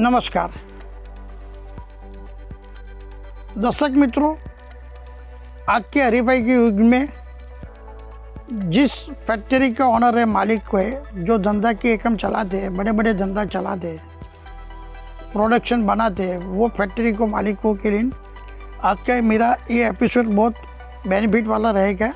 नमस्कार दर्शक मित्रों, आज के हरीफाई के युग में जिस फैक्ट्री का ऑनर है, मालिक को है, जो धंधा के एकम चलाते हैं, बड़े बड़े धंधा चलाते हैं, प्रोडक्शन बनाते हैं, वो फैक्ट्री को मालिकों के लिए आज का मेरा ये एपिसोड बहुत बेनिफिट वाला रहेगा।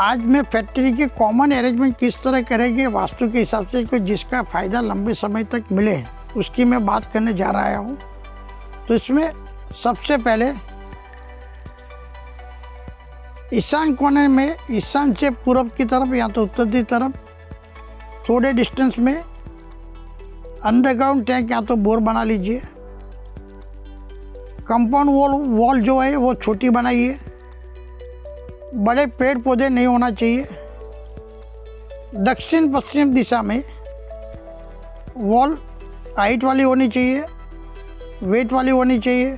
आज मैं फैक्ट्री के कॉमन अरेंजमेंट किस तरह करेंगे वास्तु के हिसाब से कि जिसका फ़ायदा लंबे समय तक मिले, उसकी मैं बात करने जा रहा हूँ। तो इसमें सबसे पहले ईशान कोने में, ईशान से पूर्व की तरफ या तो उत्तर की तरफ थोड़े डिस्टेंस में अंडरग्राउंड टैंक या तो बोर बना लीजिए। कंपाउंड वॉल जो है वो छोटी बनाइए। बड़े पेड़ पौधे नहीं होना चाहिए। दक्षिण पश्चिम दिशा में वॉल हाइट वाली होनी चाहिए, वेट वाली होनी चाहिए।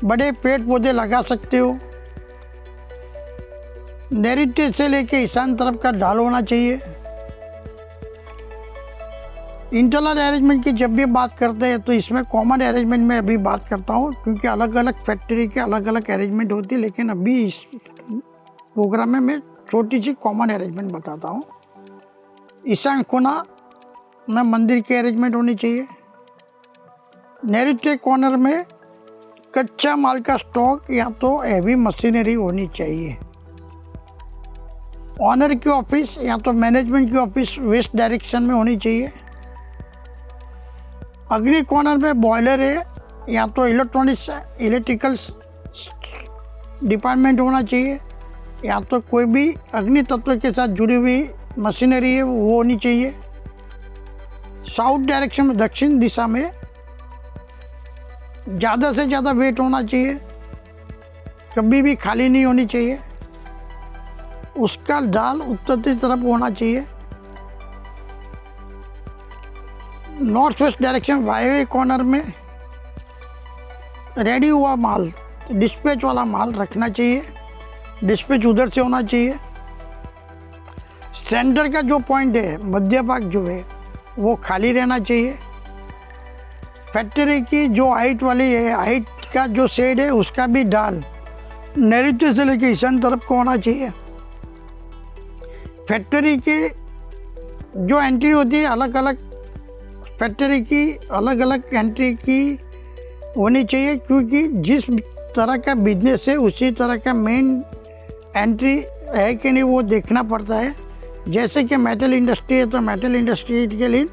बड़े पेड़ पौधे लगा सकते हो। नैऋत्य से लेके ईशान तरफ का ढाल होना चाहिए। इंटरनल अरेंजमेंट की जब भी बात करते हैं तो इसमें कॉमन अरेंजमेंट में अभी बात करता हूँ, क्योंकि अलग अलग फैक्ट्री के अलग अलग अरेंजमेंट होती है। लेकिन अभी इस प्रोग्राम में मैं छोटी सी कॉमन अरेंजमेंट बताता हूँ। ईशान कोना में मंदिर की अरेंजमेंट होनी चाहिए। नैऋत्य कॉर्नर में कच्चा माल का स्टॉक या तो हैवी मशीनरी होनी चाहिए। ऑनर की ऑफिस या तो मैनेजमेंट की ऑफिस वेस्ट डायरेक्शन में होनी चाहिए। अग्नि कॉर्नर में बॉयलर है या तो इलेक्ट्रॉनिक्स इलेक्ट्रिकल डिपार्टमेंट होना चाहिए, या तो कोई भी अग्नि तत्व के साथ जुड़ी हुई मशीनरी है वो होनी चाहिए। साउथ डायरेक्शन में, दक्षिण दिशा में ज़्यादा से ज़्यादा वेट होना चाहिए, कभी भी खाली नहीं होनी चाहिए। उसका ढाल उत्तर की तरफ होना चाहिए। नॉर्थ वेस्ट डायरेक्शन वायव्य कॉर्नर में रेडी हुआ माल, डिस्पैच वाला माल रखना चाहिए। डिस्पैच उधर से होना चाहिए। सेंटर का जो पॉइंट है, मध्य भाग जो है वो खाली रहना चाहिए। फैक्ट्री की जो हाइट वाली है, हाइट का जो शेड है उसका भी ढाल नैऋत्य से लेकर ईशान तरफ को होना चाहिए। फैक्ट्री की जो एंट्री होती है, अलग अलग फैक्ट्री की अलग अलग एंट्री की होनी चाहिए, क्योंकि जिस तरह का बिजनेस है उसी तरह का मेन एंट्री है कि नहीं वो देखना पड़ता है। जैसे कि मेटल इंडस्ट्री है तो मेटल इंडस्ट्री के लिए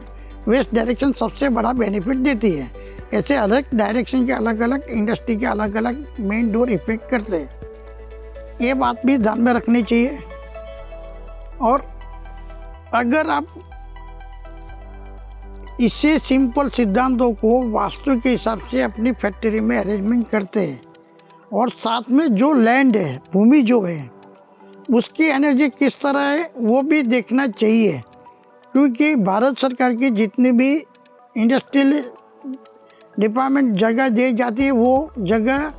वेस्ट डायरेक्शन सबसे बड़ा बेनिफिट देती है। ऐसे अलग डायरेक्शन के अलग अलग इंडस्ट्री के अलग अलग मेन डोर इफेक्ट करते हैं। ये बात भी ध्यान में रखनी चाहिए। और अगर आप इससे सिंपल सिद्धांतों को वास्तु के हिसाब से अपनी फैक्ट्री में अरेंजमेंट करते हैं, और साथ में जो लैंड है, भूमि जो है, उसकी एनर्जी किस तरह है वो भी देखना चाहिए। क्योंकि भारत सरकार की जितनी भी इंडस्ट्रियल डिपार्टमेंट जगह दी जाती है, वो जगह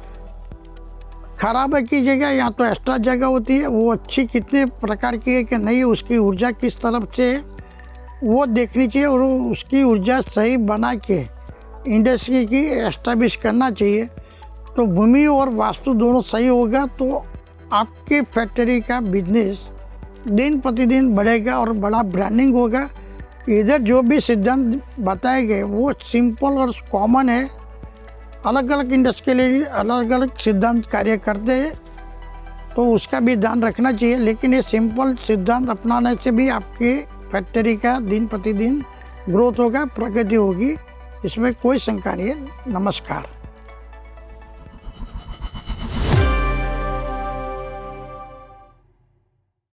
खराब की जगह या तो एक्स्ट्रा जगह होती है, वो अच्छी कितने प्रकार की है कि नहीं, उसकी ऊर्जा किस तरफ से है वो देखनी चाहिए। और उसकी ऊर्जा सही बना के इंडस्ट्री की एस्टैब्लिश करना चाहिए। तो भूमि और वास्तु दोनों सही होगा तो आपके फैक्ट्री का बिजनेस दिन प्रतिदिन बढ़ेगा और बड़ा ब्रांडिंग होगा। इधर जो भी सिद्धांत बताए गए वो सिंपल और कॉमन है। अलग अलग इंडस्ट्री के लिए अलग अलग सिद्धांत कार्य करते हैं, तो उसका भी ध्यान रखना चाहिए। लेकिन ये सिंपल सिद्धांत अपनाने से भी आपके फैक्ट्री का दिन प्रतिदिन ग्रोथ होगा, प्रगति होगी, इसमें कोई शंका नहीं है। नमस्कार।